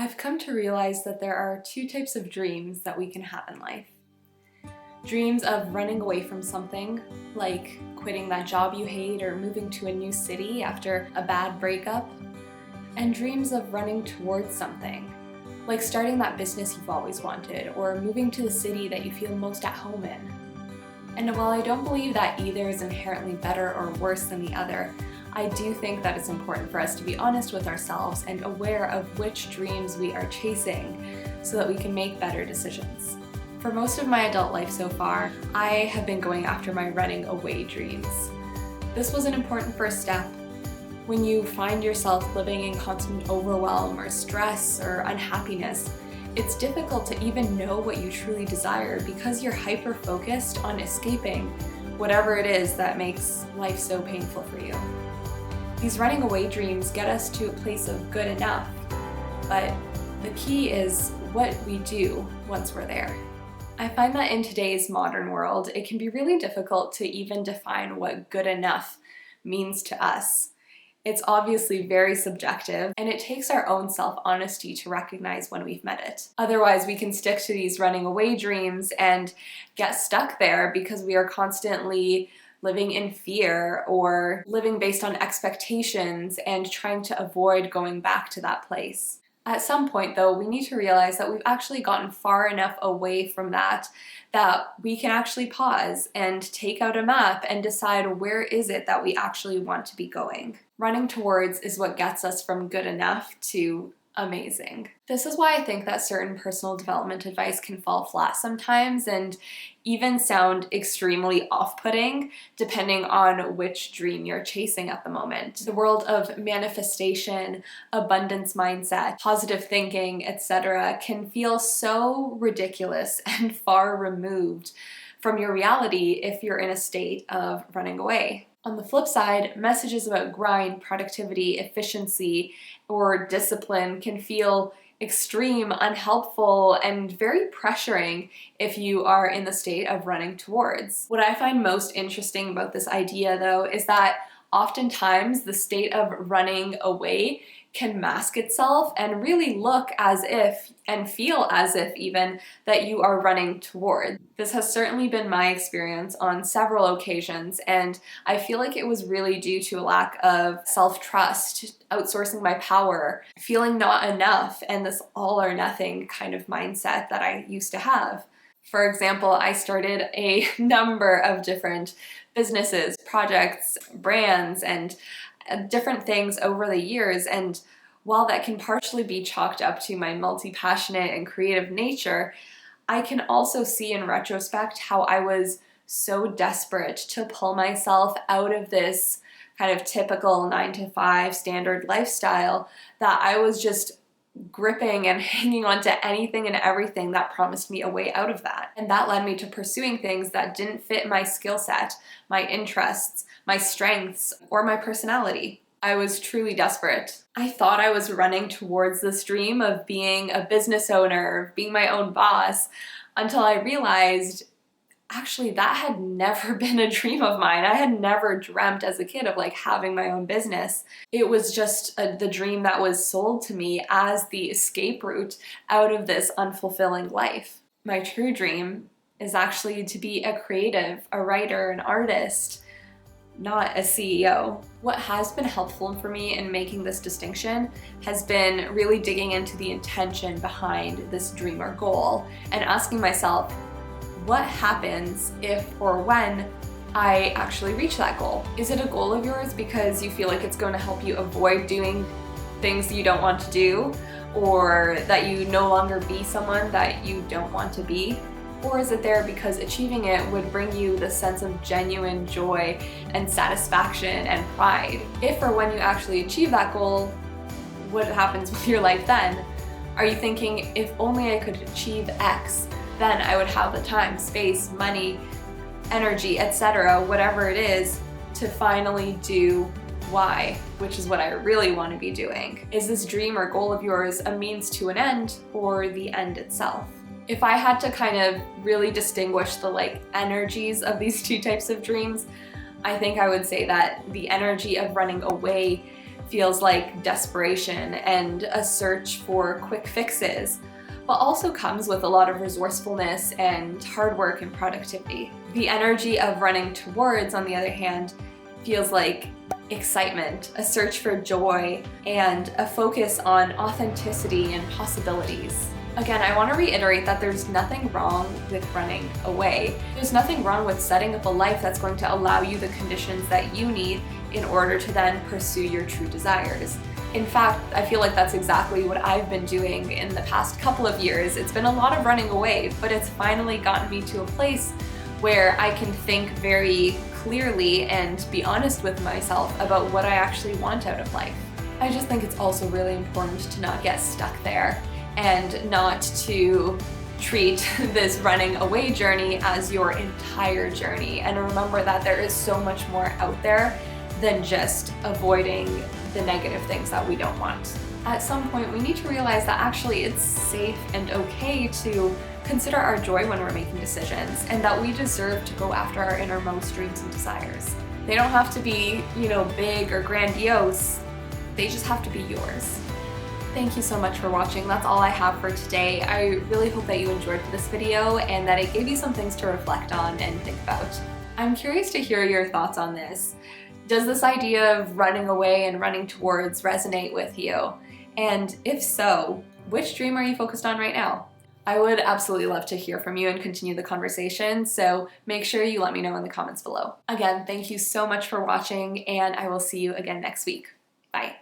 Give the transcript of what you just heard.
I've come to realize that there are two types of dreams that we can have in life. Dreams of running away from something, like quitting that job you hate or moving to a new city after a bad breakup. And dreams of running towards something, like starting that business you've always wanted or moving to the city that you feel most at home in. And while I don't believe that either is inherently better or worse than the other, I do think that it's important for us to be honest with ourselves and aware of which dreams we are chasing so that we can make better decisions. For most of my adult life so far, I have been going after my running away dreams. This was an important first step. When you find yourself living in constant overwhelm or stress or unhappiness, it's difficult to even know what you truly desire because you're hyper-focused on escaping whatever it is that makes life so painful for you. These running away dreams get us to a place of good enough, but the key is what we do once we're there. I find that in today's modern world, it can be really difficult to even define what good enough means to us. It's obviously very subjective, and it takes our own self-honesty to recognize when we've met it. Otherwise, we can stick to these running away dreams and get stuck there because we are constantly living in fear or living based on expectations and trying to avoid going back to that place. At some point, though, we need to realize that we've actually gotten far enough away from that we can actually pause and take out a map and decide where is it that we actually want to be going. Running towards is what gets us from good enough to amazing. This is why I think that certain personal development advice can fall flat sometimes and even sound extremely off-putting depending on which dream you're chasing at the moment. The world of manifestation, abundance mindset, positive thinking, etc. can feel so ridiculous and far removed from your reality if you're in a state of running away. On the flip side, messages about grind, productivity, efficiency, or discipline can feel extreme, unhelpful, and very pressuring if you are in the state of running towards. What I find most interesting about this idea, though, is that oftentimes the state of running away can mask itself and really look as if, and feel as if even, that you are running toward. This has certainly been my experience on several occasions, and I feel like it was really due to a lack of self-trust, outsourcing my power, feeling not enough, and this all or nothing kind of mindset that I used to have. For example, I started a number of different businesses, projects, brands, and different things over the years, and while that can partially be chalked up to my multi-passionate and creative nature, I can also see in retrospect how I was so desperate to pull myself out of this kind of typical 9-to-5 standard lifestyle that I was just gripping and hanging on to anything and everything that promised me a way out of that. And that led me to pursuing things that didn't fit my skill set, my interests, my strengths, or my personality. I was truly desperate. I thought I was running towards this dream of being a business owner, being my own boss, until I realized actually that had never been a dream of mine. I had never dreamt as a kid of having my own business. It was just the dream that was sold to me as the escape route out of this unfulfilling life. My true dream is actually to be a creative, a writer, an artist, not a CEO. What has been helpful for me in making this distinction has been really digging into the intention behind this dream or goal and asking myself, what happens if or when I actually reach that goal? Is it a goal of yours because you feel like it's going to help you avoid doing things you don't want to do, or that you no longer be someone that you don't want to be? Or is it there because achieving it would bring you the sense of genuine joy and satisfaction and pride? If or when you actually achieve that goal, what happens with your life then? Are you thinking, if only I could achieve X, then I would have the time, space, money, energy, etc., whatever it is, to finally do Y, which is what I really want to be doing? Is this dream or goal of yours a means to an end or the end itself? If I had to kind of really distinguish the energies of these two types of dreams, I think I would say that the energy of running away feels like desperation and a search for quick fixes, but also comes with a lot of resourcefulness and hard work and productivity. The energy of running towards, on the other hand, feels like excitement, a search for joy, and a focus on authenticity and possibilities. Again, I want to reiterate that there's nothing wrong with running away. There's nothing wrong with setting up a life that's going to allow you the conditions that you need in order to then pursue your true desires. In fact, I feel like that's exactly what I've been doing in the past couple of years. It's been a lot of running away, but it's finally gotten me to a place where I can think very clearly and be honest with myself about what I actually want out of life. I just think it's also really important to not get stuck there and not to treat this running away journey as your entire journey, and remember that there is so much more out there than just avoiding the negative things that we don't want. At some point, we need to realize that actually it's safe and okay to consider our joy when we're making decisions, and that we deserve to go after our innermost dreams and desires. They don't have to be, big or grandiose. They just have to be yours. Thank you so much for watching. That's all I have for today. I really hope that you enjoyed this video and that it gave you some things to reflect on and think about. I'm curious to hear your thoughts on this. Does this idea of running away and running towards resonate with you? And if so, which dream are you focused on right now? I would absolutely love to hear from you and continue the conversation, so make sure you let me know in the comments below. Again, thank you so much for watching, and I will see you again next week. Bye.